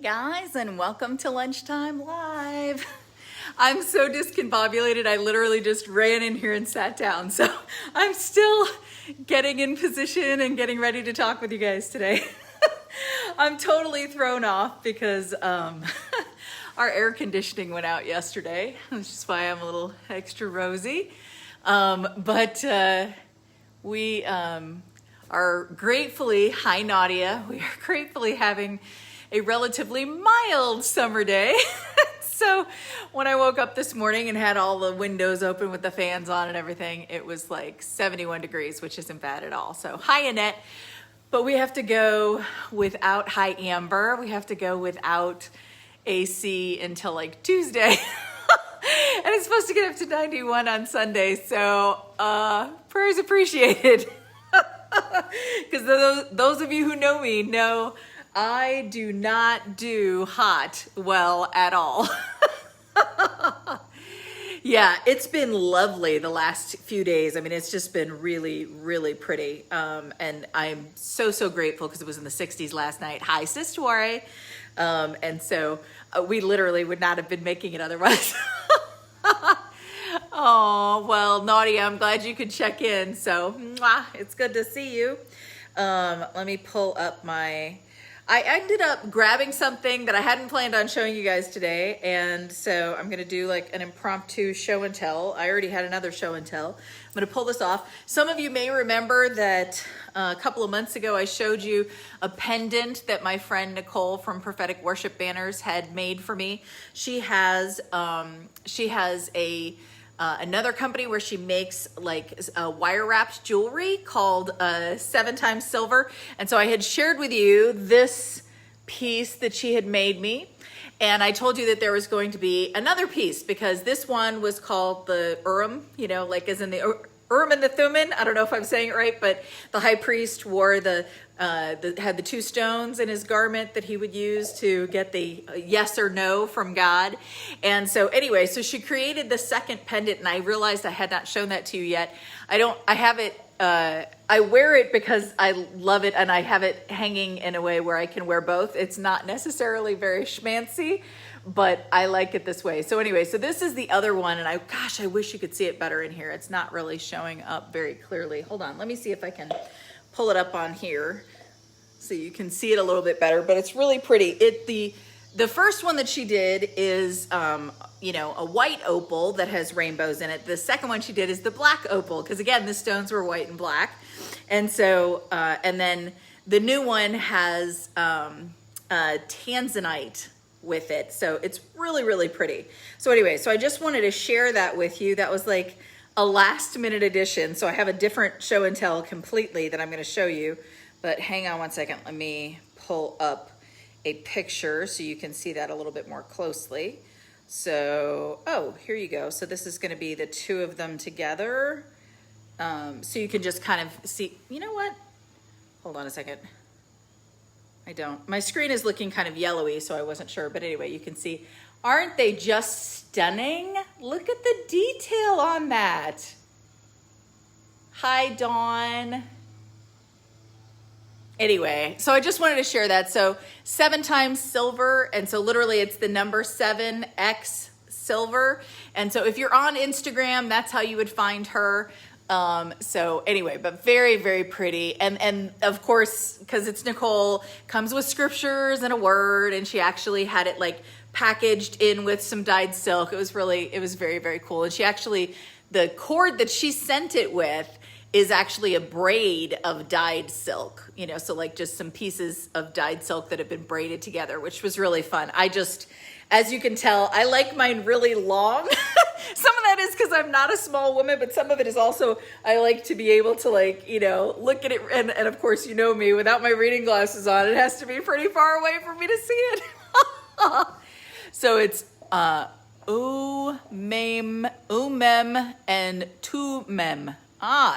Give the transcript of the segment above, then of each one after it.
Hey guys, and welcome to Lunchtime Live. I'm so discombobulated, I literally just ran in here and sat down. So I'm still getting in position and getting ready to talk with you guys today. I'm totally thrown off because our air conditioning went out yesterday, which is why I'm a little extra rosy. We are gratefully, hi Nadia, we are gratefully having a relatively mild summer day. So when I woke up this morning and had all the windows open with the fans on and everything, it was like 71 degrees, which isn't bad at all. So hi Annette, but we have to go without, hi Amber, we have to go without AC until like Tuesday. And it's supposed to get up to 91 on Sunday. So prayers appreciated. Because those of you who know me know I do not do hot well at all. Yeah, it's been lovely the last few days. I mean, it's just been really, really pretty. And I'm so grateful because it was in the 60s last night. Hi, Sis Tuare. And so we literally would not have been making it otherwise. Oh, well, Nadia, I'm glad you could check in. So it's good to see you. Let me pull up I ended up grabbing something that I hadn't planned on showing you guys today. And so I'm going to do like an impromptu show and tell. I already had another show and tell. I'm going to pull this off. Some of you may remember that a couple of months ago, I showed you a pendant that my friend Nicole from Prophetic Worship Banners had made for me. She has another company where she makes like wire wrapped jewelry called 7x Silver. And so I had shared with you this piece that she had made me. And I told you that there was going to be another piece because this one was called the Urum, you know, like as in the Urum and the Thummim. I don't know if I'm saying it right, but the high priest wore had the two stones in his garment that he would use to get the yes or no from God. And so anyway, so she created the second pendant and I realized I had not shown that to you yet. I have it, I wear it because I love it and I have it hanging in a way where I can wear both. It's not necessarily very schmancy, but I like it this way. So anyway, so this is the other one and I wish you could see it better in here. It's not really showing up very clearly. Hold on, let me see if I can pull it up on here so you can see it a little bit better, but it's really pretty. The first one that she did is, a white opal that has rainbows in it. The second one she did is the black opal, because again, the stones were white and black. And so, and then the new one has tanzanite with it. So it's really, really pretty. So anyway, so I just wanted to share that with you. That was like a last minute addition. So I have a different show and tell completely that I'm going to show you, but hang on one second. Let me pull up a picture so you can see that a little bit more closely. So, here you go. So this is going to be the two of them together. So you can just kind of see, you know what? Hold on a second. I don't. My screen is looking kind of yellowy, so I wasn't sure. But anyway, you can see, aren't they just stunning? Look at the detail on that. Hi, Dawn. Anyway, so I just wanted to share that. So 7x Silver, and so literally it's the number 7x Silver. And so if you're on Instagram, that's how you would find her. So anyway, but very, very pretty. And of course, because it's Nicole, comes with scriptures and a word, and she actually had it like packaged in with some dyed silk. It was very, very cool. And she actually, the cord that she sent it with is actually a braid of dyed silk, so like just some pieces of dyed silk that have been braided together, which was really fun. As you can tell, I like mine really long. Some of that is because I'm not a small woman, but some of it is also, I like to be able to look at it. And of course, you know me, without my reading glasses on, it has to be pretty far away for me to see it. So it's Umem and Tumem.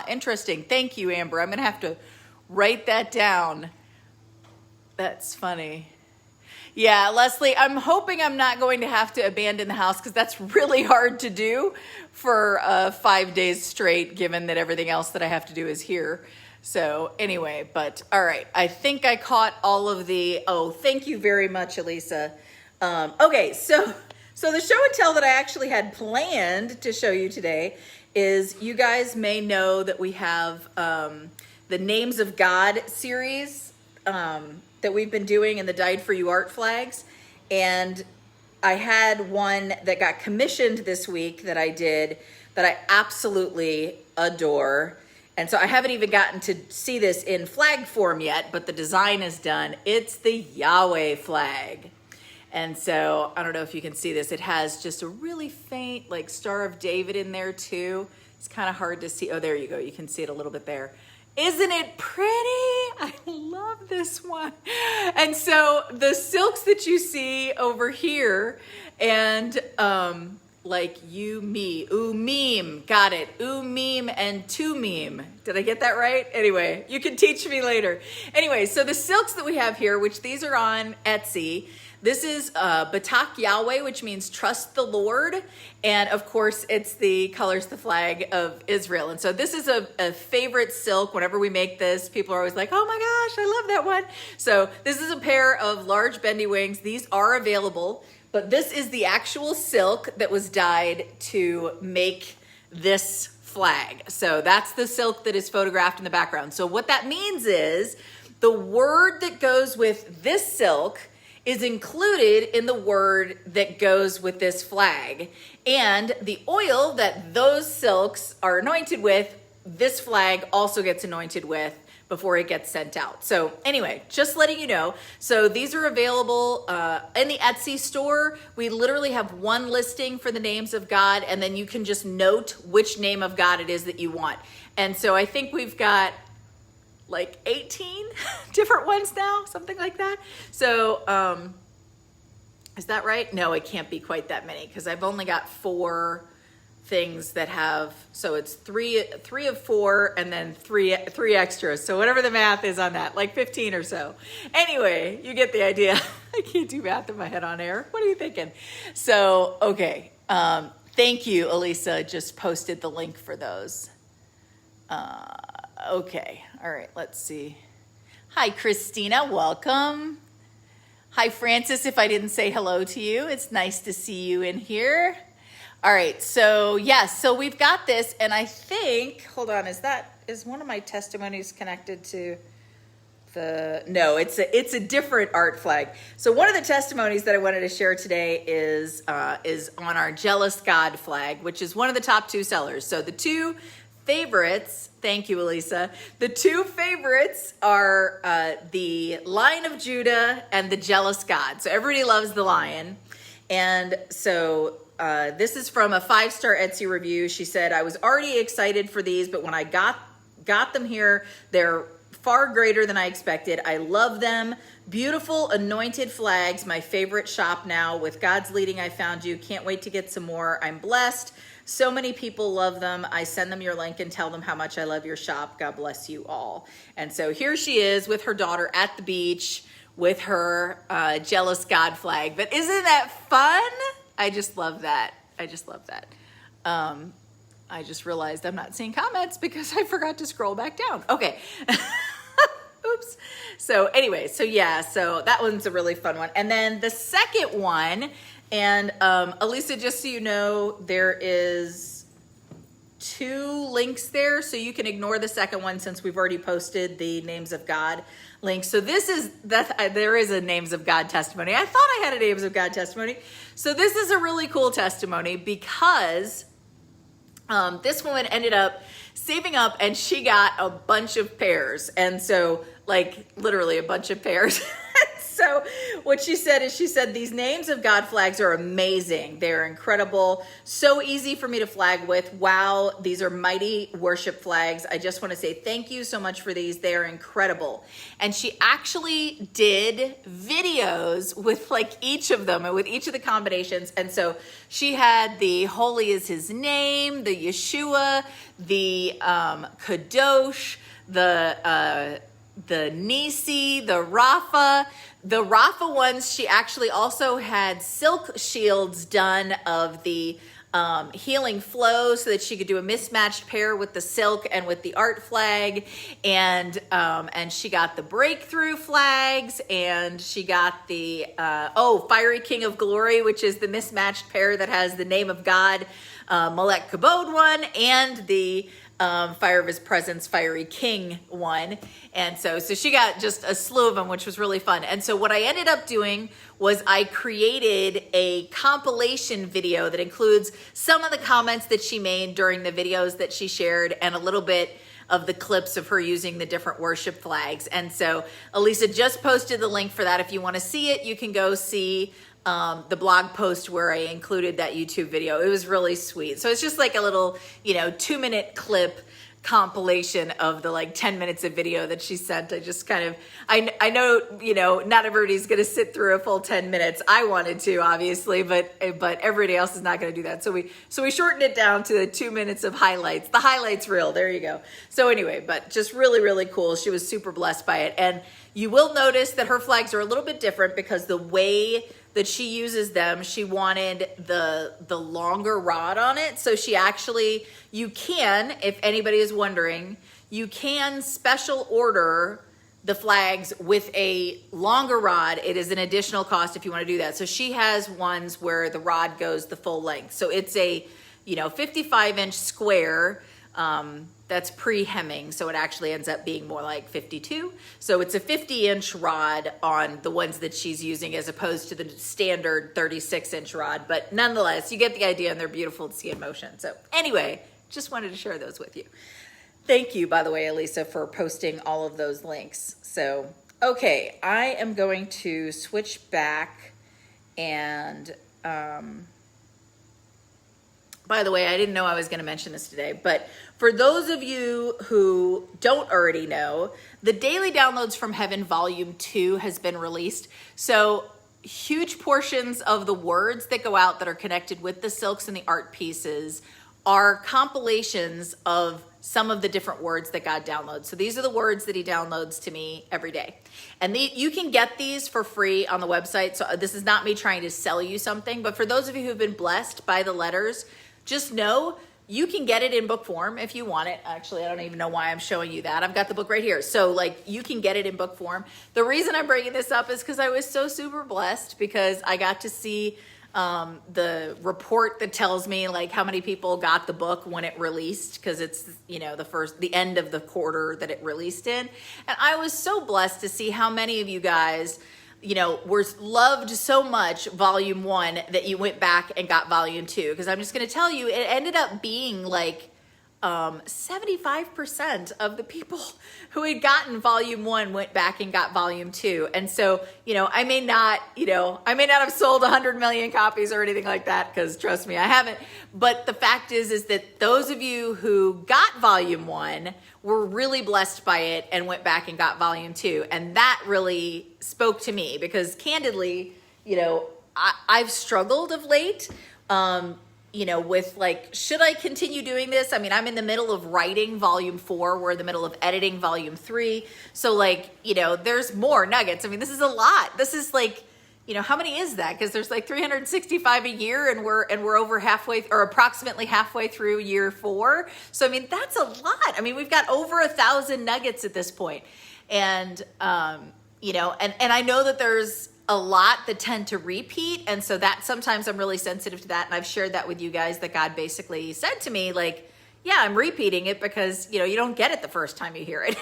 Interesting. Thank you, Amber. I'm going to have to write that down. That's funny. Yeah, Leslie, I'm hoping I'm not going to have to abandon the house because that's really hard to do for 5 days straight, given that everything else that I have to do is here. So anyway, but all right, I think I caught all of the, oh, thank you very much, Elisa. Okay, so the show and tell that I actually had planned to show you today is, you guys may know that we have the Names of God series that we've been doing in the Dyed4you Art flags. And I had one that got commissioned this week that I did that I absolutely adore. And so I haven't even gotten to see this in flag form yet, but the design is done. It's the Yahweh flag. And so I don't know if you can see this. It has just a really faint like Star of David in there too. It's kind of hard to see. Oh, there you go. You can see it a little bit there. Isn't it pretty? I love this one. And so the silks that you see over here and like meme, got it. Meme and meme. Did I get that right? Anyway, you can teach me later. Anyway, so the silks that we have here, which these are on Etsy, this is Batach Yahweh, which means trust the Lord. And of course, it's the colors, the flag of Israel. And so this is a favorite silk. Whenever we make this, people are always like, oh my gosh, I love that one. So this is a pair of large bendie wings. These are available, but this is the actual silk that was dyed to make this flag. So that's the silk that is photographed in the background. So what that means is the word that goes with this silk is included in the word that goes with this flag. And the oil that those silks are anointed with, this flag also gets anointed with before it gets sent out. So anyway, just letting you know. So these are available in the Etsy store. We literally have one listing for the names of God, and then you can just note which name of God it is that you want. And so I think we've got like 18 different ones now, something like that. So is that right? No, it can't be quite that many because I've only got 4 things that have, so it's three of 4 and then three extras. So whatever the math is on that, like 15 or so. Anyway, you get the idea. I can't do math in my head on air. What are you thinking? So, okay. Thank you, Elisa, just posted the link for those. Okay. All right. Let's see. Hi, Christina. Welcome. Hi, Francis. If I didn't say hello to you, it's nice to see you in here. All right. So yes. So we've got this, and I think, hold on. Is one of my testimonies connected to the, no, it's a different art flag. So one of the testimonies that I wanted to share today is on our Jealous God flag, which is one of the top 2 sellers. So the 2 favorites, thank you, Elisa. The 2 favorites are the Lion of Judah and the Jealous God. So everybody loves the lion. And so this is from a 5-star Etsy review. She said, I was already excited for these, but when I got them here, they're far greater than I expected. I love them. Beautiful anointed flags, my favorite shop now. With God's leading, I found you. Can't wait to get some more. I'm blessed. So many people love them. I send them your link and tell them how much I love your shop. God bless you all. And so here she is with her daughter at the beach with her Jealous God flag. But isn't that fun? I just love that. I just love that. I just realized I'm not seeing comments because I forgot to scroll back down. Okay. Oops. So anyway, so yeah, so that one's a really fun one. And then the second one, and Elisa, just so you know, there is 2 links there, so you can ignore the second one since we've already posted the Names of God link. So this is, there is a Names of God testimony. I thought I had a Names of God testimony. So this is a really cool testimony because this woman ended up saving up and she got a bunch of pairs. And so like literally a bunch of pairs. So what she said is, she said, these Names of God flags are amazing. They're incredible. So easy for me to flag with. Wow, these are mighty worship flags. I just want to say thank you so much for these. They are incredible. And she actually did videos with like each of them and with each of the combinations. And so she had the Holy is His Name, the Yeshua, the Kadosh, the Nisi, the Rapha. The Rapha ones, she actually also had silk shields done of the healing flow so that she could do a mismatched pair with the silk and with the art flag. And she got the breakthrough flags, and she got the, Fiery King of Glory, which is the mismatched pair that has the name of God, Malek Kabod one, and the Fire of His Presence, Fiery King one. And so she got just a slew of them, which was really fun. And so what I ended up doing was I created a compilation video that includes some of the comments that she made during the videos that she shared, and a little bit of the clips of her using the different worship flags. And so Elisa just posted the link for that. If you want to see it, you can go see the blog post where I included that YouTube video. It was really sweet. So it's just like a little, 2-minute clip compilation of the like 10 minutes of video that she sent. I just kind of, I know, not everybody's going to sit through a full 10 minutes. I wanted to, obviously, but everybody else is not going to do that. So we shortened it down to the 2 minutes of highlights. The highlights reel. There you go. So anyway, but just really, really cool. She was super blessed by it. And you will notice that her flags are a little bit different because the way that she uses them, she wanted the longer rod on it. So she actually, you can, if anybody is wondering, you can special order the flags with a longer rod. It is an additional cost if you want to do that. So she has ones where the rod goes the full length. So it's a, 55-inch square, that's pre-hemming, so it actually ends up being more like 52. So it's a 50-inch rod on the ones that she's using as opposed to the standard 36-inch rod. But nonetheless, you get the idea, and they're beautiful to see in motion. So anyway, just wanted to share those with you. Thank you, by the way, Elisa, for posting all of those links. So, okay, I am going to switch back and... by the way, I didn't know I was going to mention this today, but for those of you who don't already know, the Daily Downloads from Heaven Volume 2 has been released. So huge portions of the words that go out that are connected with the silks and the art pieces are compilations of some of the different words that God downloads. So these are the words that He downloads to me every day. And you can get these for free on the website. So this is not me trying to sell you something, but for those of you who've been blessed by the letters, just know you can get it in book form if you want it. Actually, I don't even know why I'm showing you that. I've got the book right here. So you can get it in book form. The reason I'm bringing this up is because I was so super blessed because I got to see the report that tells me how many people got the book when it released, because it's, the end of the quarter that it released in. And I was so blessed to see how many of you guys were loved so much Volume 1 that you went back and got Volume 2. Because I'm just going to tell you, it ended up being 75% of the people who had gotten Volume 1 went back and got Volume 2. And so, I may not have sold 100 million copies or anything like that, because trust me, I haven't. But the fact is that those of you who got Volume 1 were really blessed by it and went back and got Volume 2. And that really spoke to me because candidly, I've struggled of late, with should I continue doing this? I mean, I'm in the middle of writing Volume 4. We're in the middle of editing Volume 3. So there's more nuggets. I mean, this is a lot. This is how many is that? Because there's 365 a year, and we're over halfway, or approximately halfway through year 4. So I mean, that's a lot. I mean, we've got over 1,000 nuggets at this point, and and I know that there's a lot that tend to repeat, and so that sometimes I'm really sensitive to that, and I've shared that with you guys. That God basically said to me, yeah, I'm repeating it because you don't get it the first time you hear it,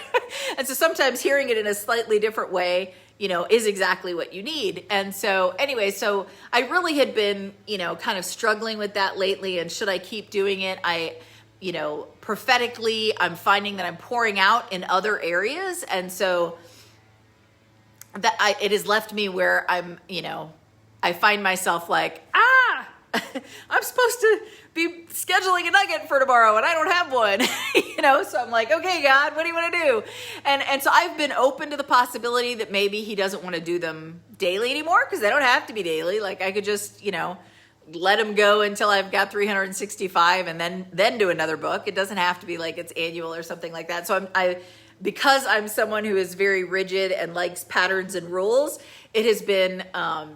and so sometimes hearing it in a slightly different way is exactly what you need. And so anyway, so I really had been, kind of struggling with that lately. And should I keep doing it? Prophetically, I'm finding that I'm pouring out in other areas. And so it has left me where I'm, I find myself I'm supposed to be scheduling a nugget for tomorrow and I don't have one, so I'm okay, God, what do you want to do? And so I've been open to the possibility that maybe He doesn't want to do them daily anymore, because they don't have to be daily. I could just, let them go until I've got 365 and then do another book. It doesn't have to be it's annual or something like that. So because I'm someone who is very rigid and likes patterns and rules, it has been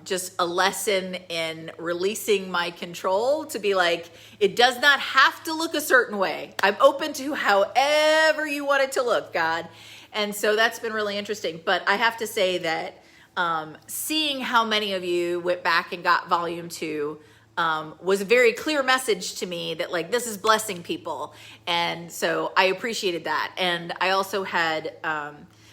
just a lesson in releasing my control to be like, it does not have to look a certain way. I'm open to however you want it to look, God. And so that's been really interesting. But I have to say that seeing how many of you went back and got volume 2 was a very clear message to me that like, this is blessing people. And so I appreciated that. And I also had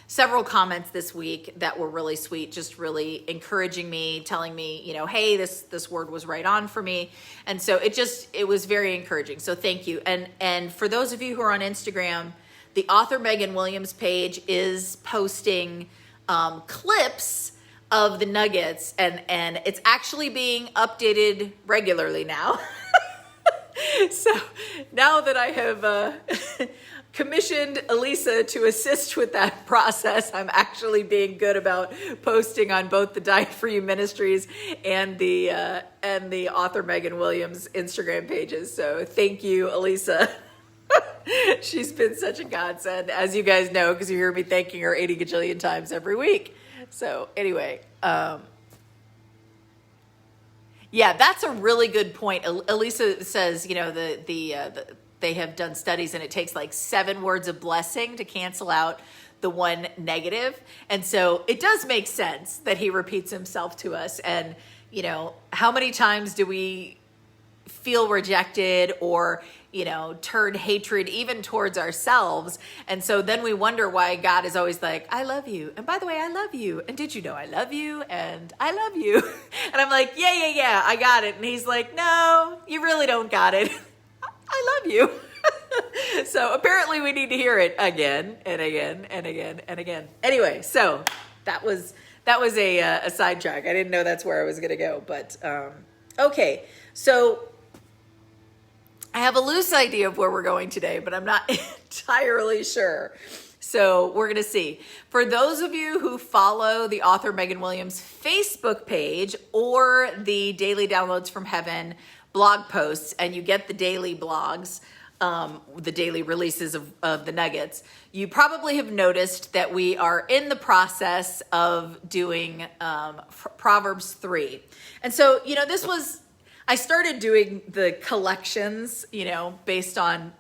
several comments this week that were really sweet, just really encouraging me, telling me, you know, hey, this word was right on for me. And so it was very encouraging. So thank you. And for those of you who are on Instagram, the author Meghan Williams page is posting clips of the nuggets, and it's actually being updated regularly now. So now that I have commissioned Elisa to assist with that process, I'm actually being good about posting on both the Dyed4you Ministries and the author Meghan Williams Instagram pages. So thank you, Elisa. She's been such a godsend, as you guys know, because you hear me thanking her 80 gajillion times every week. So anyway, yeah, that's a really good point. Elisa says, you know, they have done studies and it takes like 7 words of blessing to cancel out the one negative. And so it does make sense that he repeats himself to us. And, you know, how many times do we feel rejected or, you know, turn hatred even towards ourselves? And so then we wonder why God is always like, I love you. And by the way, I love you. And did you know I love you? And I love you. And I'm like, yeah, I got it. And he's like, no, you really don't got it. I love you. So apparently we need to hear it again and again and again and again. Anyway, so that was a sidetrack. I didn't know that's where I was going to go, but okay. So I have a loose idea of where we're going today, but I'm not entirely sure. So we're going to see. For those of you who follow the author Meghan Williams Facebook page or the Daily Downloads from Heaven blog posts, and you get the daily blogs, the daily releases of the nuggets, you probably have noticed that we are in the process of doing Proverbs 3. And so, you know, I started doing the collections, you know, based on,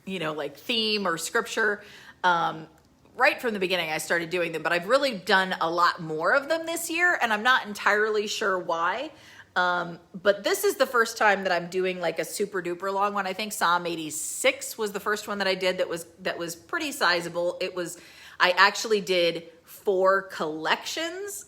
you know, like theme or scripture. Right from the beginning, I started doing them, but I've really done a lot more of them this year, and I'm not entirely sure why. But this is the first time that I'm doing like a super duper long one. I think Psalm 86 was the first one that I did that was pretty sizable. I actually did 4 collections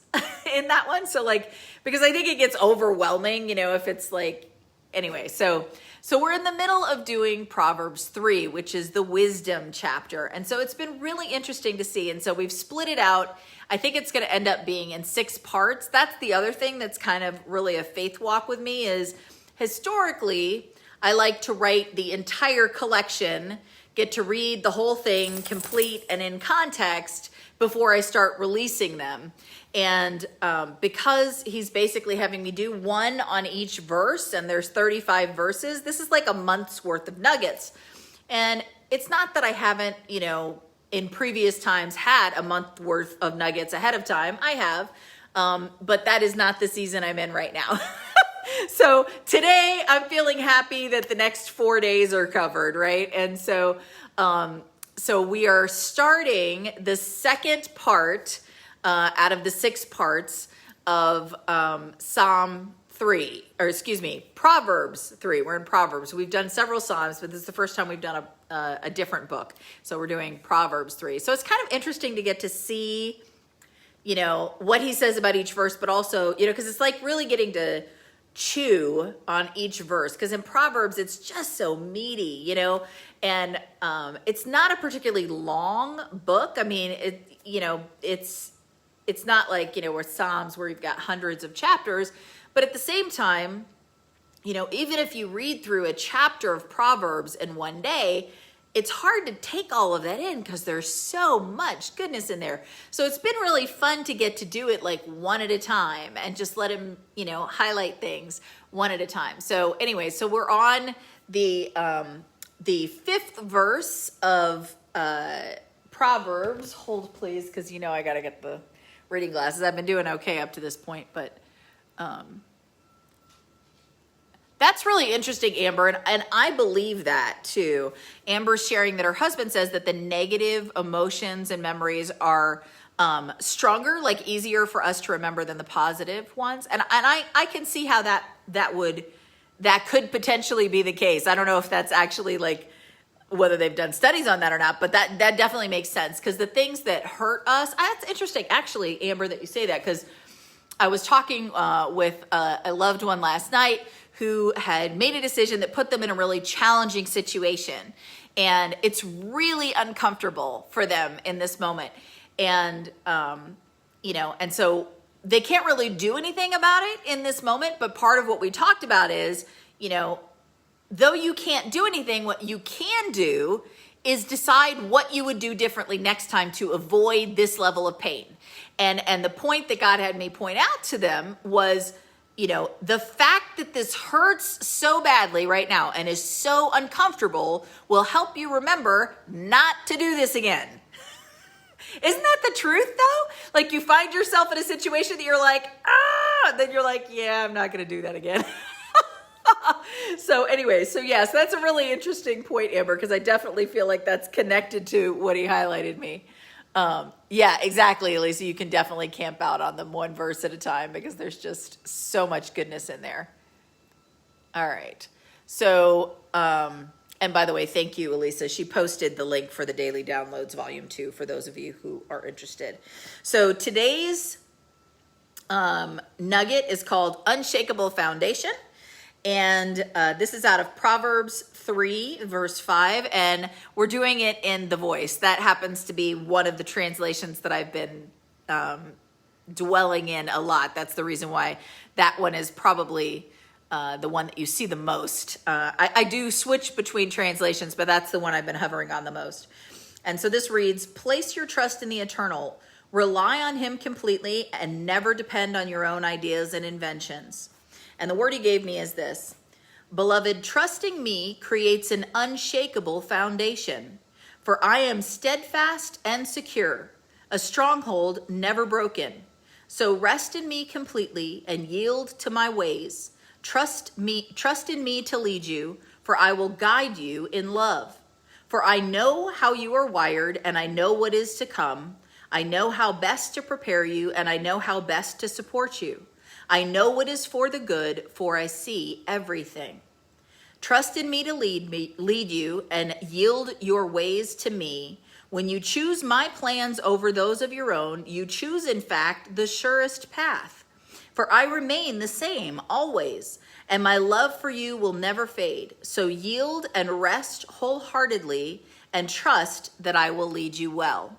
in that one. So like, because I think it gets overwhelming, you know, if it's like, anyway, so we're in the middle of doing Proverbs 3, which is the wisdom chapter. And so it's been really interesting to see. And so we've split it out. I think it's going to end up being in 6 parts. That's the other thing that's kind of really a faith walk with me is historically, I like to write the entire collection, get to read the whole thing complete and in context before I start releasing them. And because he's basically having me do 1 on each verse, and there's 35 verses, this is like a month's worth of nuggets. And it's not that I haven't, you know, in previous times had a month worth of nuggets ahead of time. I have, but that is not the season I'm in right now. So today I'm feeling happy that the next 4 days are covered, right? And so, so we are starting the second part out of the 6 parts of Proverbs 3. We're in Proverbs. We've done several Psalms, but this is the first time we've done a different book. So we're doing Proverbs 3. So it's kind of interesting to get to see, you know, what he says about each verse, but also, you know, because it's like really getting to chew on each verse. Because in Proverbs, it's just so meaty, you know, and it's not a particularly long book. I mean, it's not like, you know, where Psalms where you've got hundreds of chapters, but at the same time, you know, even if you read through a chapter of Proverbs in one day, it's hard to take all of that in because there's so much goodness in there. So it's been really fun to get to do it like one at a time and just let him, you know, highlight things one at a time. So anyway, so we're on the 5th verse of Proverbs. Hold please, because you know I got to get the reading glasses. I've been doing okay up to this point, but that's really interesting, Amber, and I believe that too. Amber's sharing that her husband says that the negative emotions and memories are stronger, like easier for us to remember than the positive ones. And I can see how that could potentially be the case. I don't know if that's actually like whether they've done studies on that or not, but that definitely makes sense, because the things that hurt us, that's interesting actually, Amber, that you say that, because I was talking with a loved one last night who had made a decision that put them in a really challenging situation. And it's really uncomfortable for them in this moment. And, and so they can't really do anything about it in this moment. But part of what we talked about is, though you can't do anything, what you can do is decide what you would do differently next time to avoid this level of pain. And the point that God had me point out to them was, the fact that this hurts so badly right now and is so uncomfortable will help you remember not to do this again. Isn't that the truth though? Like you find yourself in a situation that you're like, then you're like, yeah, I'm not going to do that again. So anyway, yes, that's a really interesting point, Amber, because I definitely feel like that's connected to what he highlighted me. Yeah, exactly, Elisa. You can definitely camp out on them one verse at a time because there's just so much goodness in there. All right. So, and by the way, thank you, Elisa. She posted the link for the Daily Downloads Volume 2 for those of you who are interested. So today's nugget is called Unshakeable Foundation. And this is out of Proverbs 3, verse 5, and we're doing it in The Voice. That happens to be one of the translations that I've been dwelling in a lot. That's the reason why that one is probably the one that you see the most. I do switch between translations, but that's the one I've been hovering on the most. And so this reads, place your trust in the eternal, rely on him completely, and never depend on your own ideas and inventions. And the word he gave me is this: beloved, trusting me creates an unshakable foundation, for I am steadfast and secure, a stronghold never broken. So rest in me completely and yield to my ways. Trust in me to lead you, for I will guide you in love. For I know how you are wired, and I know what is to come. I know how best to prepare you, and I know how best to support you. I know what is for the good, for I see everything. Trust in me to lead you, and yield your ways to me. When you choose my plans over those of your own, you choose, in fact, the surest path. For I remain the same always, and my love for you will never fade. So yield and rest wholeheartedly, and trust that I will lead you well.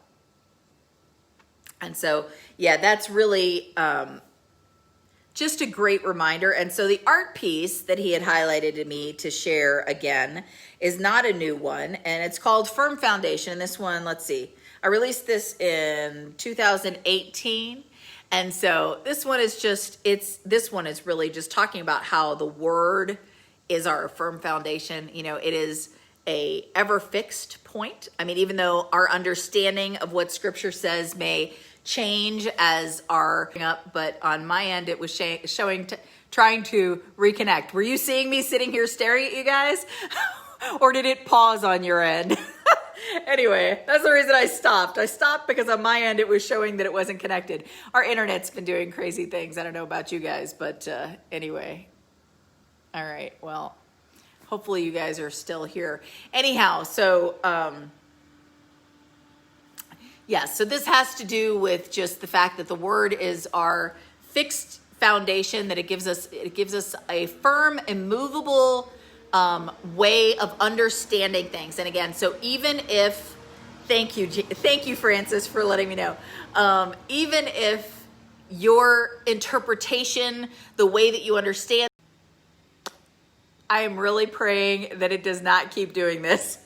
And so, yeah, that's really just a great reminder. And so the art piece that he had highlighted to me to share again is not a new one, and it's called Firm Foundation. And this one, let's see, I released this in 2018. And so this one is really just talking about how the word is our firm foundation. It is a ever fixed point. I mean, even though our understanding of what scripture says may change as our up, but on my end it was trying to reconnect. Were you seeing me sitting here staring at you guys? Or did it pause on your end? Anyway, that's the reason I stopped. I stopped because on my end it was showing that it wasn't connected. Our internet's been doing crazy things. I don't know about you guys, but anyway. All right, well, hopefully you guys are still here. Anyhow, so so this has to do with just the fact that the word is our fixed foundation, that it gives us a firm, immovable way of understanding things. And again, so even if, thank you, Francis, for letting me know. Even if your interpretation, the way that you understand, I am really praying that it does not keep doing this.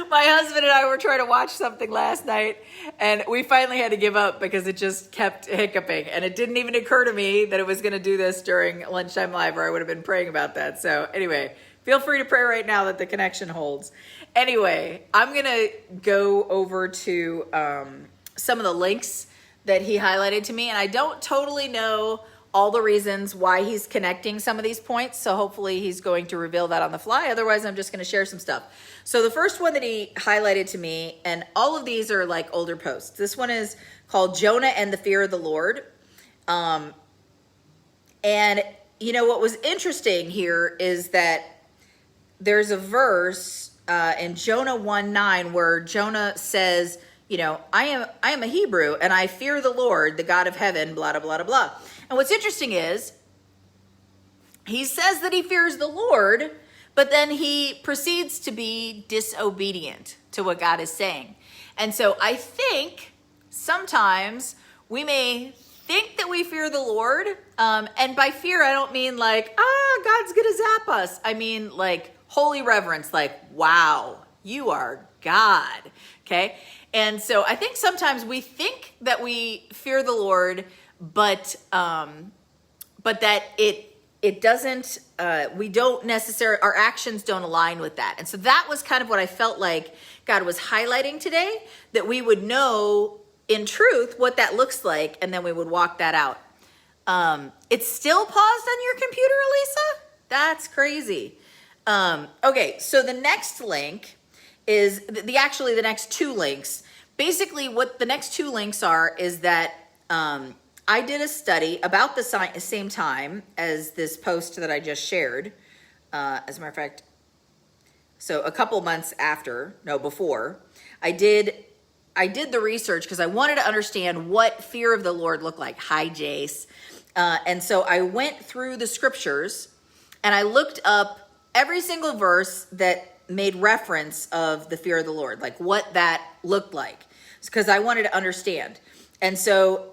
My husband and I were trying to watch something last night, and we finally had to give up because it just kept hiccuping. And it didn't even occur to me that it was going to do this during Lunchtime Live, or I would have been praying about that. So anyway, feel free to pray right now that the connection holds. Anyway, I'm going to go over to some of the links that he highlighted to me, and I don't totally know all the reasons why he's connecting some of these points, so hopefully he's going to reveal that on the fly. Otherwise, I'm just going to share some stuff. So the first one that he highlighted to me, and all of these are like older posts. This one is called Jonah and the Fear of the Lord. And you know what was interesting here is that there's a verse in Jonah 1:9 where Jonah says, you know, I am a Hebrew and I fear the Lord, the God of heaven, blah, blah, blah, blah, blah. And what's interesting is he says that he fears the Lord, but then he proceeds to be disobedient to what God is saying. And so I think sometimes we may think that we fear the Lord. And by fear, I don't mean like, God's going to zap us. I mean like holy reverence, like, wow, you are God. Okay. And so I think sometimes we think that we fear the Lord, but that it doesn't, we don't necessarily, our actions don't align with that. And so that was kind of what I felt like God was highlighting today, that we would know in truth what that looks like, and then we would walk that out. It's still paused on your computer, Elisa? That's crazy. Okay, so the next link is actually the next two links. Basically what the next two links are is that I did a study about the same time as this post that I just shared. As a matter of fact, so a couple months before, I did the research because I wanted to understand what fear of the Lord looked like. Hi, Jace. And so I went through the scriptures and I looked up every single verse that made reference of the fear of the Lord, like what that looked like, because I wanted to understand. And so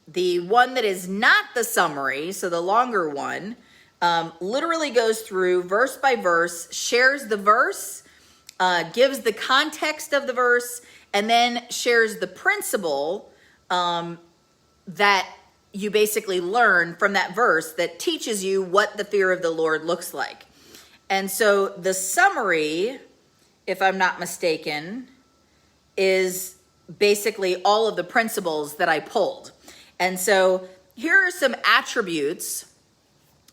the one that is not the summary, so the longer one, literally goes through verse by verse, shares the verse, gives the context of the verse, and then shares the principle that you basically learn from that verse that teaches you what the fear of the Lord looks like. And so the summary, if I'm not mistaken, is basically all of the principles that I pulled. And so here are some attributes.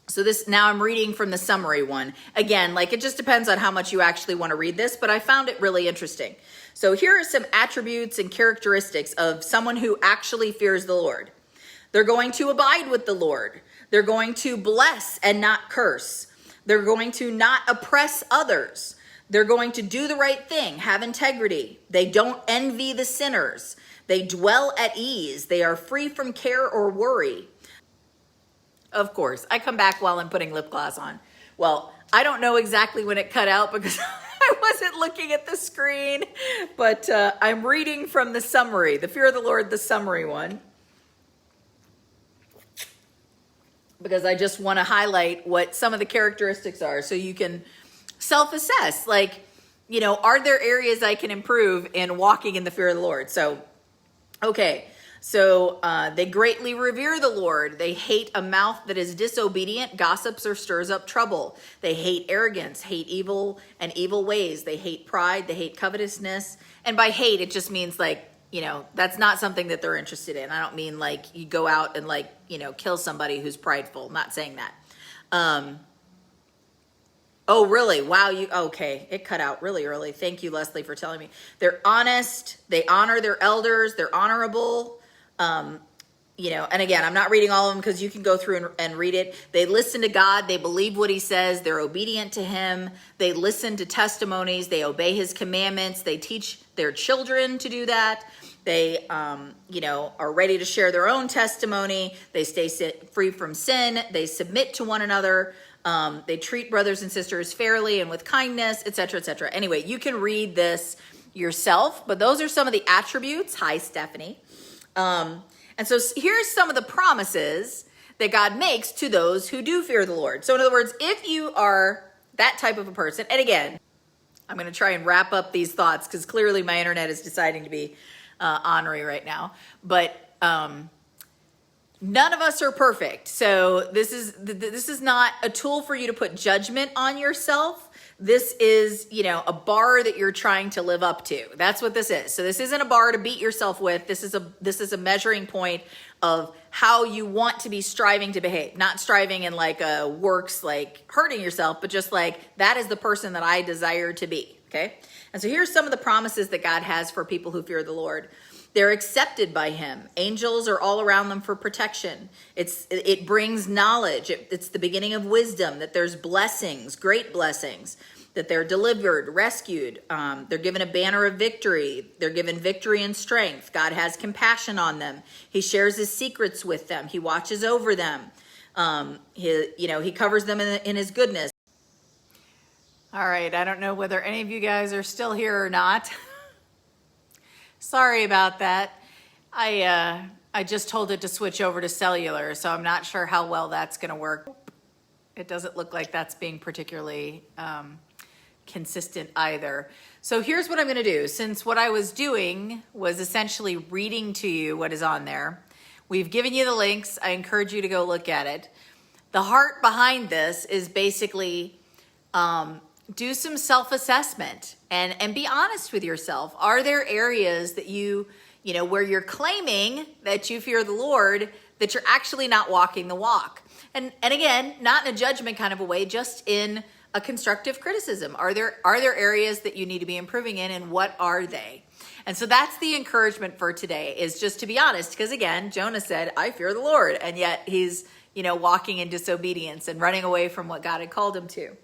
So this, now I'm reading from the summary one. Again, like it just depends on how much you actually want to read this, but I found it really interesting. So here are some attributes and characteristics of someone who actually fears the Lord. They're going to abide with the Lord. They're going to bless and not curse. They're going to not oppress others. They're going to do the right thing, have integrity. They don't envy the sinners. They dwell at ease. They are free from care or worry. Of course, I come back while I'm putting lip gloss on. Well, I don't know exactly when it cut out because I wasn't looking at the screen, but I'm reading from the summary, the fear of the Lord, the summary one, because I just want to highlight what some of the characteristics are so you can self-assess, like, you know, are there areas I can improve in walking in the fear of the Lord? So, okay. So they greatly revere the Lord. They hate a mouth that is disobedient, gossips, or stirs up trouble. They hate arrogance, hate evil and evil ways. They hate pride. They hate covetousness. And by hate, it just means like, you know, that's not something that they're interested in. I don't mean like you go out and like, you know, kill somebody who's prideful. I'm not saying that. Oh, really? Wow. Okay. It cut out really early. Thank you, Leslie, for telling me. They're honest. They honor their elders. They're honorable. You know, and again, I'm not reading all of them because you can go through and read it. They listen to God. They believe what he says. They're obedient to him. They listen to testimonies. They obey his commandments. They teach their children to do that. They, you know, are ready to share their own testimony. They stay free from sin. They submit to one another. They treat brothers and sisters fairly and with kindness, etc., etc. Anyway, you can read this yourself, but those are some of the attributes. Hi, Stephanie. And so here's some of the promises that God makes to those who do fear the Lord. So in other words, if you are that type of a person, and again, I'm going to try and wrap up these thoughts because clearly my internet is deciding to be ornery right now, but none of us are perfect. So this is not a tool for you to put judgment on yourself. This is, a bar that you're trying to live up to. That's what this is. So this isn't a bar to beat yourself with. This is a measuring point of how you want to be striving to behave. Not striving in like a works like hurting yourself, but just like that is the person that I desire to be. Okay. And so here's some of the promises that God has for people who fear the Lord. They're accepted by him. Angels are all around them for protection. It brings knowledge. It's the beginning of wisdom, that there's blessings, great blessings, that they're delivered, rescued. They're given a banner of victory. They're given victory and strength. God has compassion on them. He shares his secrets with them. He watches over them. He covers them in his goodness. All right. I don't know whether any of you guys are still here or not. Sorry about that. I just told it to switch over to cellular, so I'm not sure how well that's going to work. It doesn't look like that's being particularly consistent either. So here's what I'm going to do. Since what I was doing was essentially reading to you what is on there, we've given you the links. I encourage you to go look at it. The heart behind this is basically do some self-assessment and be honest with yourself. Are there areas that where you're claiming that you fear the Lord, that you're actually not walking the walk? And again, not in a judgment kind of a way, just in a constructive criticism. Are there areas that you need to be improving in, and what are they? And so that's the encouragement for today, is just to be honest, because again, Jonah said, I fear the Lord, and yet he's, walking in disobedience and running away from what God had called him to.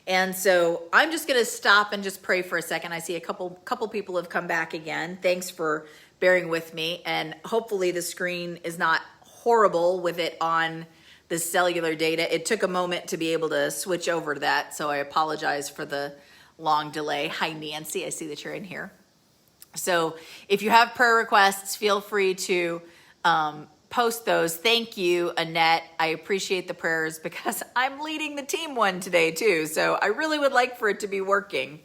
And so I'm just going to stop and just pray for a second. I see a couple people have come back again. Thanks for bearing with me. And hopefully the screen is not horrible with it on the cellular data. It took a moment to be able to switch over to that, so I apologize for the long delay. Hi, Nancy. I see that you're in here. So if you have prayer requests, feel free to post those. Thank you, Annette. I appreciate the prayers because I'm leading the team one today too. So I really would like for it to be working.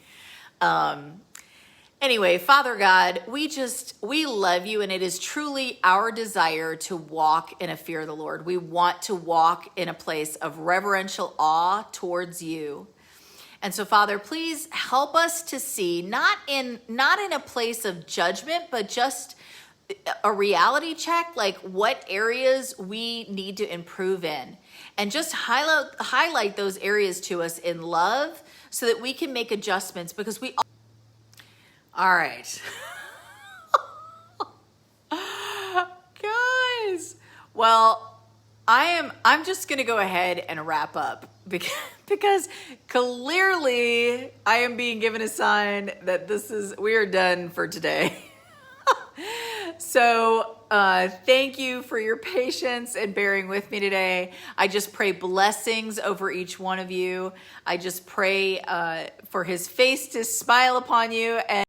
Anyway, Father God, we love you, and it is truly our desire to walk in a fear of the Lord. We want to walk in a place of reverential awe towards you. And so, Father, please help us to see, not in a place of judgment, but just a reality check, like what areas we need to improve in, and just highlight those areas to us in love so that we can make adjustments, because all right. Guys, well, I'm just going to go ahead and wrap up because clearly I am being given a sign that we are done for today. So thank you for your patience and bearing with me today. I just pray blessings over each one of you. I just pray for his face to smile upon you. And